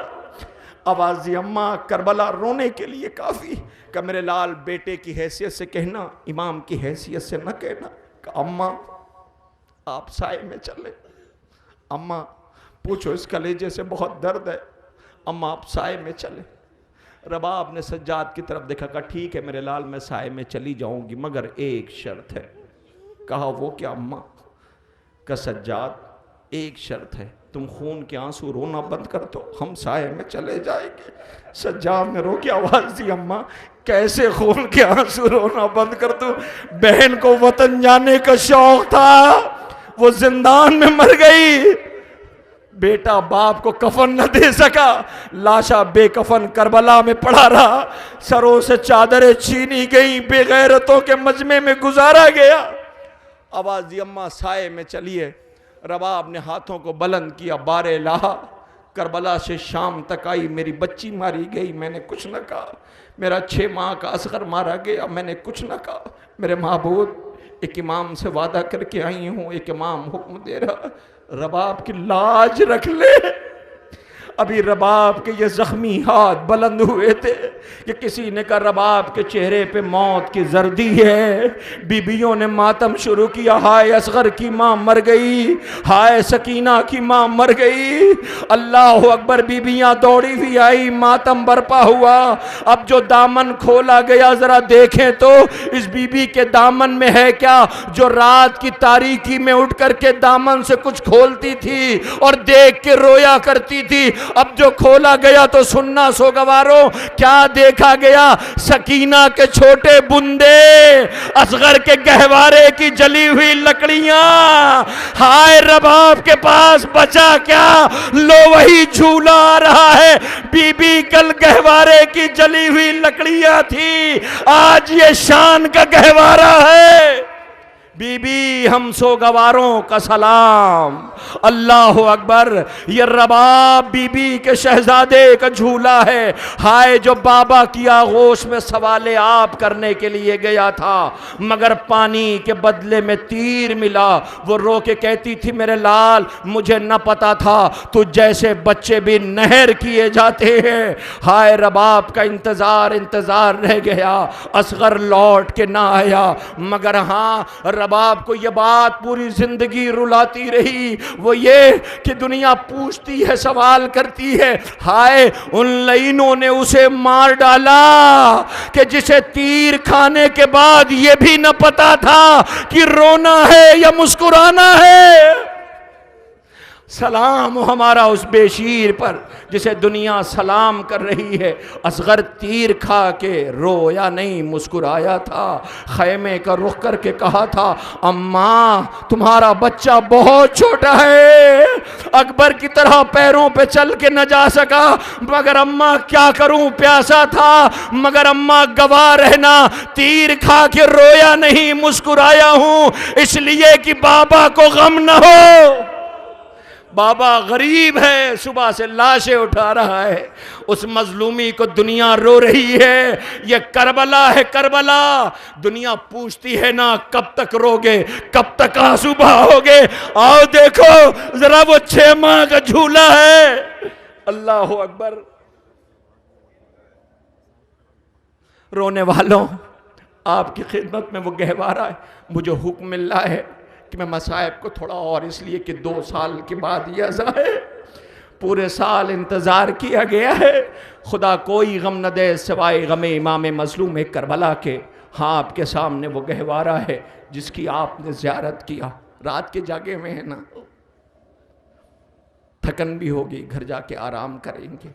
آواز دی اماں کربلا رونے کے لیے کافی کہ میرے لال بیٹے کی حیثیت سے کہنا، امام کی حیثیت سے نہ کہنا کہ اماں آپ سائے میں چلے، اماں پوچھو اس کلیجے سے بہت درد ہے، اماں آپ سائے میں چلے۔ رباب نے سجاد کی طرف دیکھا، کہا ٹھیک ہے میرے لال میں سائے میں چلی جاؤں گی مگر ایک شرط ہے۔ کہا وہ کیا اماں؟ کہ سجاد ایک شرط ہے، تم خون کے آنسو رونا بند کر دو، ہم سائے میں چلے جائیں گے۔ سجاد نے رو کے آواز دی اماں کیسے خون کے آنسو رونا بند کر دو؟ بہن کو وطن جانے کا شوق تھا، وہ زندان میں مر گئی، بیٹا باپ کو کفن نہ دے سکا، لاشا بے کفن کربلا میں پڑا رہا، سروں سے چادریں چھینی گئیں، بے غیرتوں کے مجمع میں گزارا گیا۔ آواز دی اماں سائے میں چلیے۔ رباب نے ہاتھوں کو بلند کیا، بار الہ کربلا سے شام تک آئی، میری بچی ماری گئی، میں نے کچھ نہ کہا، میرا 6 ماہ کا اصغر مارا گیا، میں نے کچھ نہ کہا۔ میرے معبود ایک امام سے وعدہ کر کے آئی ہوں، ایک امام حکم دے رہا رباب کی لاج رکھ لے۔ ابھی رباب کے یہ زخمی ہاتھ بلند ہوئے تھے کہ کسی نے کہا رباب کے چہرے پہ موت کی زردی ہے۔ بیویوں نے ماتم شروع کیا، ہائے اصغر کی ماں مر گئی، ہائے سکینہ کی ماں مر گئی۔ اللہ اکبر، بیویاں دوڑی ہوئی آئی، ماتم برپا ہوا۔ اب جو دامن کھولا گیا ذرا دیکھیں تو اس بیوی کے دامن میں ہے کیا؟ جو رات کی تاریکی میں اٹھ کر کے دامن سے کچھ کھولتی تھی اور دیکھ کے رویا کرتی تھی، اب جو کھولا گیا تو سننا سوگواروں کیا دیکھا گیا؟ سکینہ کے چھوٹے بندے، اصغر کے گہوارے کی جلی ہوئی لکڑیاں۔ ہائے رباب کے پاس بچا کیا؟ لو وہی جھولا آ رہا ہے۔ بی بی کل گہوارے کی جلی ہوئی لکڑیاں تھی، آج یہ شان کا گہوارہ ہے۔ بی بی ہم سوگواروں کا سلام، اللہ اکبر۔ یہ رباب بی بی کے شہزادے کا جھولا ہے۔ ہائے جو بابا کی آغوش میں سوال آب کرنے کے لیے گیا تھا مگر پانی کے بدلے میں تیر ملا، وہ رو کے کہتی تھی میرے لال مجھے نہ پتا تھا تو جیسے بچے بھی نہر کیے جاتے ہیں۔ ہائے رباب کا انتظار رہ گیا، اصغر لوٹ کے نہ آیا، مگر ہاں رباب کو یہ بات پوری زندگی رلاتی رہی، وہ یہ کہ دنیا پوچھتی ہے، سوال کرتی ہے، ہائے ان لعینوں نے اسے مار ڈالا کہ جسے تیر کھانے کے بعد یہ بھی نہ پتا تھا کہ رونا ہے یا مسکرانا ہے۔ سلام ہو ہمارا اس بے شیر پر جسے دنیا سلام کر رہی ہے۔ اصغر تیر کھا کے رویا نہیں، مسکرایا تھا، خیمے کا رخ کر کے کہا تھا اماں تمہارا بچہ بہت چھوٹا ہے، اکبر کی طرح پیروں پہ چل کے نہ جا سکا، مگر اماں کیا کروں پیاسا تھا، مگر اماں گواہ رہنا تیر کھا کے رویا نہیں، مسکرایا ہوں اس لیے کہ بابا کو غم نہ ہو۔ بابا غریب ہے، صبح سے لاشیں اٹھا رہا ہے، اس مظلومی کو دنیا رو رہی ہے، یہ کربلا ہے کربلا۔ دنیا پوچھتی ہے نا کب تک روگے، کب تک آنسو بہاؤگے، آؤ دیکھو ذرا وہ 6 ماہ کا جھولا ہے۔ اللہ اکبر۔ رونے والوں آپ کی خدمت میں وہ گہوارہ ہے، مجھے حکم مل رہا ہے کہ میں مصائب کو تھوڑا اور اس لیے کہ 2 سال کے بعد یہ عزا ہے، پورے سال انتظار کیا گیا ہے، خدا کوئی غم نہ دے سوائے غم امام مظلوم کربلا کے۔ ہاں آپ کے سامنے وہ گہوارہ ہے جس کی آپ نے زیارت کیا، رات کے جاگے میں ہے نا، تھکن بھی ہوگی، گھر جا کے آرام کریں گے،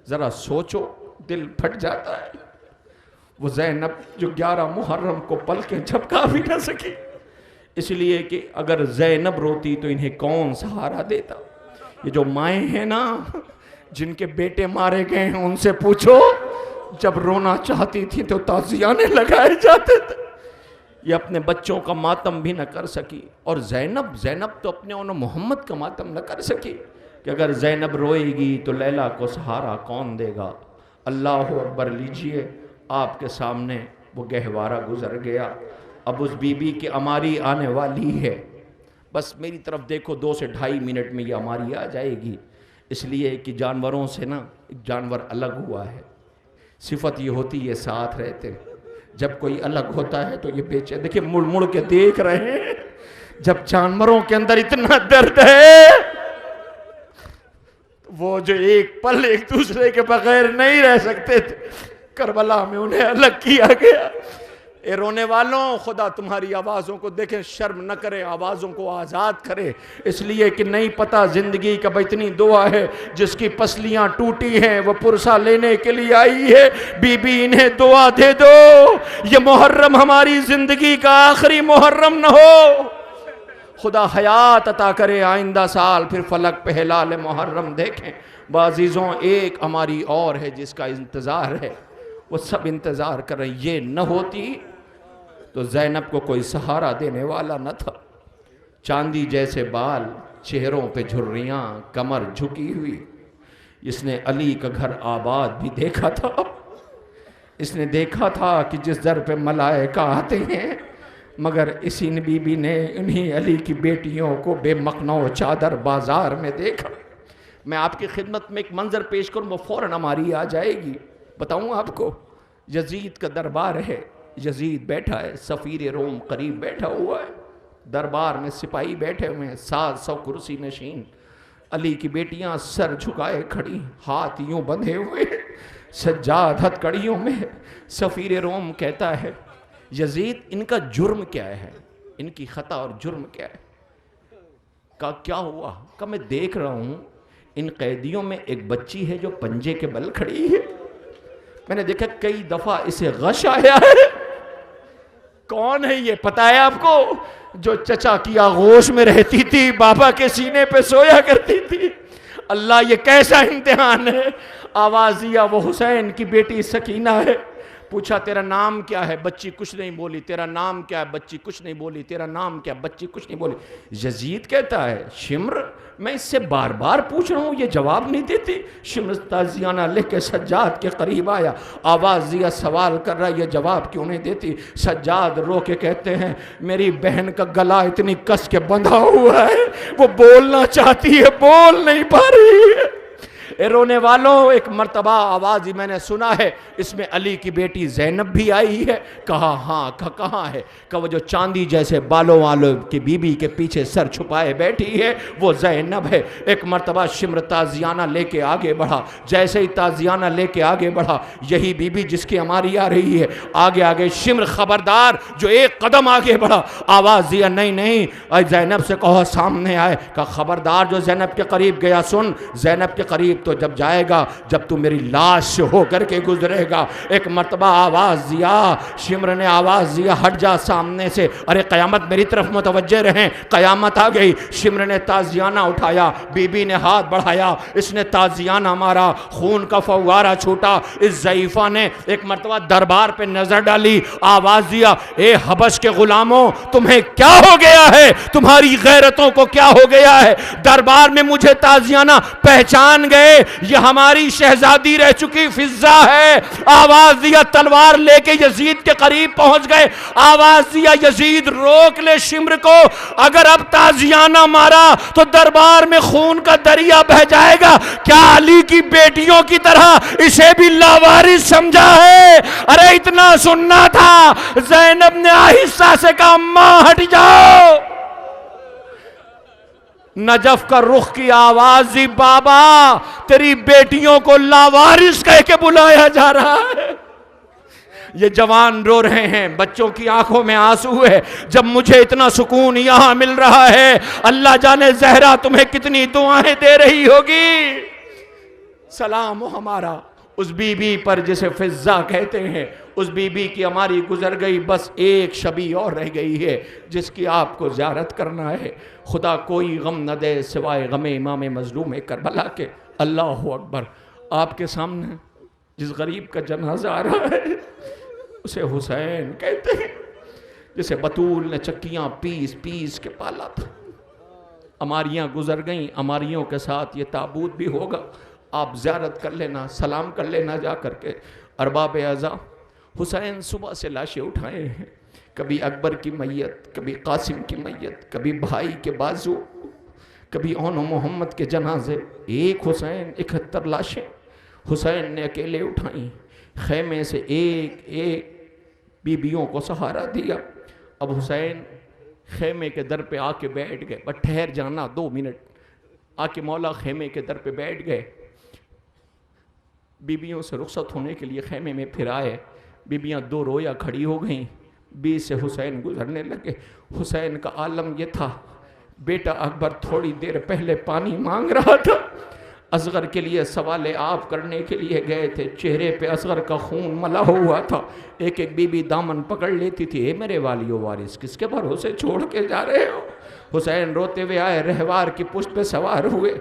ذرا سوچو دل پھٹ جاتا ہے۔ وہ زینب جو 11 محرم کو پلکیں جھپکا بھی نہ سکی، اس لیے کہ اگر زینب روتی تو انہیں کون سہارا دیتا۔ یہ جو مائیں ہیں نا جن کے بیٹے مارے گئے ہیں ان سے پوچھو، جب رونا چاہتی تھی تو تعزیانے لگائے جاتے تھے، یہ اپنے بچوں کا ماتم بھی نہ کر سکی۔ اور زینب تو اپنے انہوں محمد کا ماتم نہ کر سکی کہ اگر زینب روئے گی تو لیلا کو سہارا کون دے گا۔ اللہ اکبر لیجئے، آپ کے سامنے وہ گہوارہ گزر گیا. اب اس بی بی کی اماری آنے والی ہے. بس میری طرف دیکھو 2 سے 2.5 منٹ میں یہ اماری آ جائے گی. اس لیے کہ جانوروں سے نا ایک جانور الگ ہوا ہے. صفت یہ ہوتی ہے ساتھ رہتے ہیں. جب کوئی الگ ہوتا ہے تو یہ بے چین. دیکھیں مڑ مڑ کے دیکھ رہے ہیں. جب جانوروں کے اندر اتنا درد ہے وہ جو ایک پل ایک دوسرے کے بغیر نہیں رہ سکتے تھے, کربلا میں انہیں الگ کیا گیا. اے رونے والوں, خدا تمہاری آوازوں کو دیکھیں, شرم نہ کرے, آوازوں کو آزاد کرے. اس لیے کہ نہیں پتہ زندگی کا اتنی دعا ہے. جس کی پسلیاں ٹوٹی ہیں وہ پرسہ لینے کے لیے آئی ہے. بی بی انہیں دعا دے دو, یہ محرم ہماری زندگی کا آخری محرم نہ ہو. خدا حیات عطا کرے, آئندہ سال پھر فلک پہ ہلال محرم دیکھیں. بعزیزوں ایک ہماری اور ہے جس کا انتظار ہے, وہ سب انتظار کر رہے ہیں. یہ نہ ہوتی تو زینب کو کوئی سہارا دینے والا نہ تھا. چاندی جیسے بال, چہروں پہ جھریاں, کمر جھکی ہوئی. اس نے علی کا گھر آباد بھی دیکھا تھا. اس نے دیکھا تھا کہ جس در پہ ملائکہ آتے ہیں, مگر اسی بی بی نے انہی علی کی بیٹیوں کو بے مقنع و چادر بازار میں دیکھا. میں آپ کی خدمت میں ایک منظر پیش کروں, وہ فوراً ہماری آ جائے گی. بتاؤں آپ کو, یزید کا دربار ہے. یزید بیٹھا ہے, سفیر روم قریب بیٹھا ہوا ہے. دربار میں سپاہی بیٹھے ہوئے ہیں, 700 کرسی نشین. علی کی بیٹیاں سر جھکائے کھڑی, ہاتھ یوں بندھے ہوئے, سجاد ہتھ کڑیوں میں. سفیر روم کہتا ہے یزید ان کا جرم کیا ہے, ان کی خطا اور جرم کیا ہے؟ کہا کیا ہوا؟ کہا میں دیکھ رہا ہوں ان قیدیوں میں ایک بچی ہے جو پنجے کے بل کھڑی ہے. میں نے دیکھا کئی دفعہ اسے غش آیا ہے. کون ہے یہ پتہ ہے آپ کو؟ جو چچا کی آغوش میں رہتی تھی, بابا کے سینے پہ سویا کرتی تھی. اللہ یہ کیسا امتحان ہے. آواز دیا, وہ حسین کی بیٹی سکینہ ہے. پوچھا تیرا نام کیا ہے؟ بچی کچھ نہیں بولی. تیرا نام کیا ہے؟ بچی کچھ نہیں بولی. تیرا نام کیا؟ بچی کچھ نہیں بولی. یزید کہتا ہے شمر میں اس سے بار بار پوچھ رہا ہوں یہ جواب نہیں دیتی. شمر تازیانہ لے کے سجاد کے قریب آیا, آواز دیا, سوال کر رہا یہ جواب کیوں نہیں دیتی؟ سجاد رو کے کہتے ہیں میری بہن کا گلا اتنی کس کے بندھا ہوا ہے, وہ بولنا چاہتی ہے بول نہیں پا رہی ہے. اے رونے والوں, ایک مرتبہ آواز ہی میں نے سنا ہے, اس میں علی کی بیٹی زینب بھی آئی ہے. کہا ہاں. کہاں ہے؟ کہ وہ جو چاندی جیسے بالوں والوں کی بی بی کے پیچھے سر چھپائے بیٹھی ہے وہ زینب ہے. ایک مرتبہ شمر تازیانہ لے کے آگے بڑھا. جیسے ہی تازیانہ لے کے آگے بڑھا, یہی بی بی جس کی ہماری آ رہی ہے. آگے آگے شمر خبردار, جو ایک قدم آگے بڑھا. آواز دیا نہیں, زینب سے کہو سامنے آئے. کہا خبردار. جو زینب کے قریب گیا, سن زینب کے قریب تو جب جائے گا جب تو میری لاش ہو کر کے گزرے گا. ایک مرتبہ آواز دیا, شمر نے آواز دیا ہٹ جا سامنے سے, ارے قیامت میری طرف متوجہ رہیں, قیامت آ گئی. شمر نے تازیانہ اٹھایا, بی بی نے ہاتھ بڑھایا, اس نے تازیانہ مارا, خون کا فوارہ چھوٹا. اس ضعیفہ نے ایک مرتبہ دربار پہ نظر ڈالی, آواز دیا اے حبش کے غلاموں تمہیں کیا ہو گیا ہے, تمہاری غیرتوں کو کیا ہو گیا ہے؟ دربار میں مجھے تازیانہ پہچان گئے, یہ ہماری شہزادی رہ چکی فضہ ہے. آواز دیا, تلوار لے کے یزید کے قریب پہنچ گئے. آواز دیا یزید روک لے شمر کو, اگر اب تازیانہ مارا تو دربار میں خون کا دریا بہہ جائے گا. کیا علی کی بیٹیوں کی طرح اسے بھی لاوارث سمجھا ہے؟ ارے اتنا سننا تھا. زینب نے آہستہ سے کہا ماں ہٹ جاؤ. نجف کا رخ کی آواز دی, بابا تیری بیٹیوں کو لاوارث کہہ کے بلایا جا رہا ہے. یہ جوان رو رہے ہیں, بچوں کی آنکھوں میں آنسو ہے. جب مجھے اتنا سکون یہاں مل رہا ہے, اللہ جانے زہرا تمہیں کتنی دعائیں دے رہی ہوگی. سلام ہو ہمارا اس بی بی پر جسے فضہ کہتے ہیں. اس بی بی کی ہماری گزر گئی, بس ایک شبی اور رہ گئی ہے جس کی آپ کو زیارت کرنا ہے. خدا کوئی غم نہ دے سوائے غم امام مظلوم کربلا کے. اللہ اکبر. آپ کے سامنے جس غریب کا جنازہ آ رہا ہے اسے حسین کہتے ہیں, جسے بطول نے چکیاں پیس پیس کے پالا تھا. ہماریاں گزر گئیں, ہماریوں کے ساتھ یہ تابوت بھی ہوگا. آپ زیارت کر لینا, سلام کر لینا جا کر کے. ارباب اعزا حسین صبح سے لاشیں اٹھائے ہیں، کبھی اکبر کی میت، کبھی قاسم کی میت، کبھی بھائی کے بازو، کبھی اون و محمد کے جنازے، ایک حسین 71 لاشیں حسین نے اکیلے اٹھائیں، خیمے سے ایک ایک بیویوں کو سہارا دیا۔ اب حسین خیمے کے در پہ آ کے بیٹھ گئے، بس ٹھہر جانا 2 منٹ، آ کے مولا خیمے کے در پہ بیٹھ گئے، بیویوں سے رخصت ہونے کے لیے خیمے میں پھر آئے، بیویاں 2 رویا کھڑی ہو گئیں، بیچ سے حسین گزرنے لگے۔ حسین کا عالم یہ تھا، بیٹا اکبر تھوڑی دیر پہلے پانی مانگ رہا تھا، اصغر کے لیے سوال آپ کرنے کے لیے گئے تھے، چہرے پہ اصغر کا خون ملا ہوا تھا، ایک ایک بی بی دامن پکڑ لیتی تھی، اے میرے والی و وارث کس کے بھروسے چھوڑ کے جا رہے ہو؟ حسین روتے ہوئے آئے، رہوار کی پشت پہ سوار ہوئے،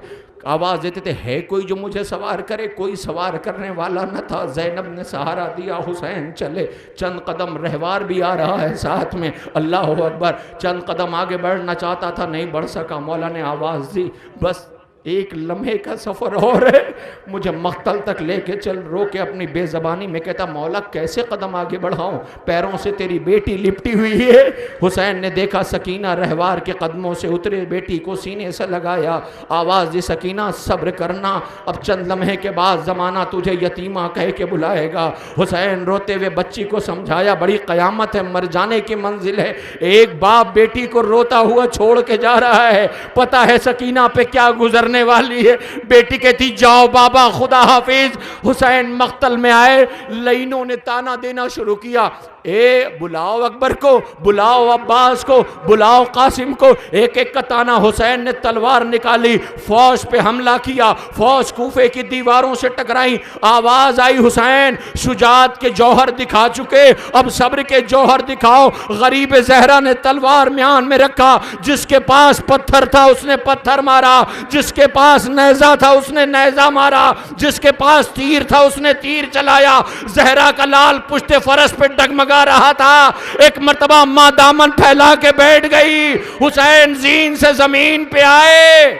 آواز دیتے تھے ہے کوئی جو مجھے سوار کرے، کوئی سوار کرنے والا نہ تھا، زینب نے سہارا دیا، حسین چلے، چند قدم، رہوار بھی آ رہا ہے ساتھ میں، اللہ اکبر، چند قدم آگے بڑھنا چاہتا تھا، نہیں بڑھ سکا، مولا نے آواز دی بس ایک لمحے کا سفر ہو رہے، مجھے مقتل تک لے کے چل، رو کے اپنی بے زبانی میں کہتا مولا کیسے قدم آگے بڑھاؤں، پیروں سے تیری بیٹی لپٹی ہوئی ہے۔ حسین نے دیکھا سکینہ رہوار کے قدموں سے اترے، بیٹی کو سینے سے لگایا، آواز دی سکینہ صبر کرنا، اب چند لمحے کے بعد زمانہ تجھے یتیمہ کہہ کے بلائے گا۔ حسین روتے ہوئے بچی کو سمجھایا بڑی قیامت ہے، مر جانے کی منزل ہے، ایک باپ بیٹی کو روتا ہوا چھوڑ کے جا رہا ہے، پتہ ہے سکینہ پہ کیا گزر والی ہے، بیٹی کہتی جاؤ بابا خدا حافظ۔ حسین مقتل میں آئے، لینوں نے تانا دینا شروع کیا، اے بلاؤ اکبر کو، بلاؤ عباس کو، بلاؤ قاسم کو، ایک ایک کا تانا۔ حسین نے تلوار نکالی، فوج پہ حملہ کیا، فوج کوفے کی دیواروں سے ٹکرائی، آواز آئی حسین شجاعت کے جوہر دکھا چکے، اب صبر کے جوہر دکھاؤ۔ غریب زہرا نے تلوار میان میں رکھا، جس کے پاس پتھر تھا اس نے پتھر مارا، جس کے پاس نیزہ تھا اس نے نیزہ مارا، جس کے پاس تیر تھا اس نے تیر چلایا۔ زہرا کا لال پشت فرس پہ ڈگمگا رہا تھا، ایک مرتبہ ماں دامن پھیلا کے بیٹھ گئی، حسین زین سے زمین پہ آئے،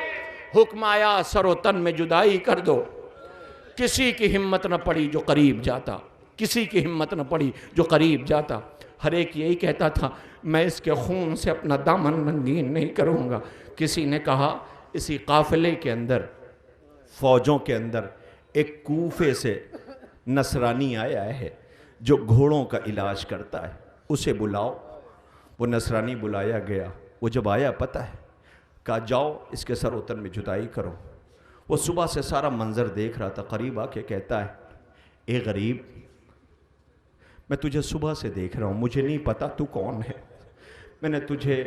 حکم آیا سر و تن میں جدائی کر دو۔ کسی کی ہمت نہ پڑی جو قریب جاتا، کسی کی ہمت نہ پڑی جو قریب جاتا، ہر ایک یہی کہتا تھا میں اس کے خون سے اپنا دامن رنگین نہیں کروں گا۔ کسی نے کہا اسی قافلے کے اندر، فوجوں کے اندر ایک کوفے سے نصرانی آیا ہے جو گھوڑوں کا علاج کرتا ہے، اسے بلاؤ۔ وہ نصرانی بلایا گیا، وہ جب آیا پتہ ہے کہا جاؤ اس کے سر و تن میں جدائی کرو۔ وہ صبح سے سارا منظر دیکھ رہا تھا، قریب آ کے کہتا ہے اے غریب میں تجھے صبح سے دیکھ رہا ہوں، مجھے نہیں پتا تو کون ہے، میں نے تجھے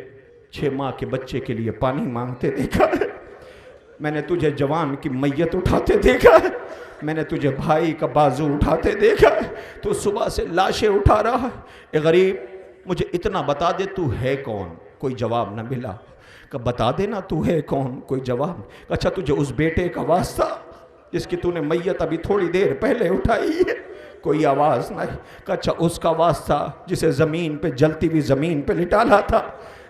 6 ماہ کے بچے کے لیے پانی مانگتے دیکھا ہے، میں نے تجھے جوان کی میت اٹھاتے دیکھا ہے، میں نے تجھے بھائی کا بازو اٹھاتے دیکھا ہے، تو صبح سے لاشیں اٹھا رہا ہے۔ اے غریب مجھے اتنا بتا دے تو ہے کون؟ کوئی جواب نہ ملا۔ کہ بتا دینا تو ہے کون؟ کوئی جواب۔ اچھا تجھے اس بیٹے کا واسطہ جس کی تو نے میت ابھی تھوڑی دیر پہلے اٹھائی ہے؟ کوئی آواز نہیں۔ کہ اچھا اس کا واسطہ جسے زمین پہ جلتی ہوئی زمین پہ لٹالا تھا،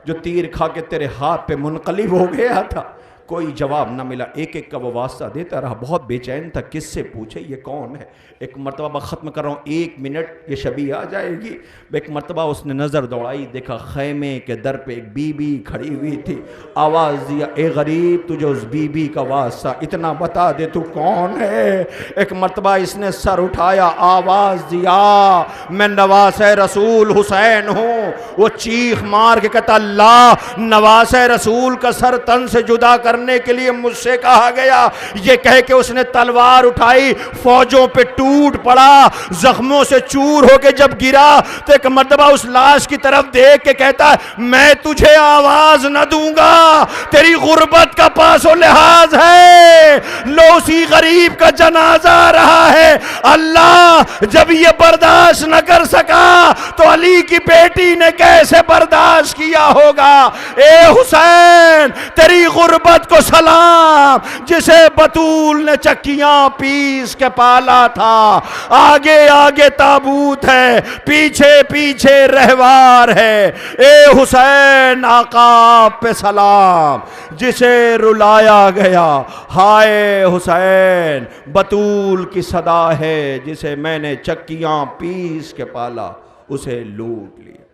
جو تیر کھا کے تیرے ہاتھ پہ منقلب ہو گیا تھا؟ کوئی جواب نہ ملا۔ ایک ایک کا وہ واسطہ دیتا رہا، بہت بے چین تھا کس سے پوچھے یہ کون ہے۔ ایک مرتبہ میں ختم کر رہا ہوں، 1 منٹ یہ شبیہ آ جائے گی۔ ایک مرتبہ اس نے نظر دوڑائی، دیکھا خیمے کے در پہ ایک بی بی کھڑی ہوئی تھی، آواز دیا اے غریب تجھے اس بی بی کا واسطہ اتنا بتا دے تو کون ہے؟ ایک مرتبہ اس نے سر اٹھایا، آواز دیا میں نواس رسول حسین ہوں۔ وہ چیخ مار کے کہتا اللہ نواس رسول کا سر تن سے جدا کرنے کے لیے مجھ سے کہا گیا۔ یہ کہہ کے اس نے تلوار اٹھائی، فوجوں پہ ٹوٹ پڑا، زخموں سے چور ہو کے جب گرا تو ایک مرتبہ اس لاش کی طرف دیکھ کے کہتا ہے میں تجھے آواز نہ دوں گا، تیری غربت کا پاس و لحاظ ہے۔ لو اسی غریب کا جنازہ آ رہا ہے۔ اللہ جب یہ برداشت نہ کر سکا تو علی کی بیٹی نے کیسے برداشت کیا ہوگا؟ اے حسین تیری غربت امت کو سلام جسے بطول نے چکیاں پیس کے پالا تھا، آگے آگے تابوت ہے، پیچھے پیچھے رہوار ہے، اے حسین آقا پہ سلام جسے رلایا گیا، ہائے حسین بطول کی صدا ہے جسے میں نے چکیاں پیس کے پالا، اسے لوٹ لیا۔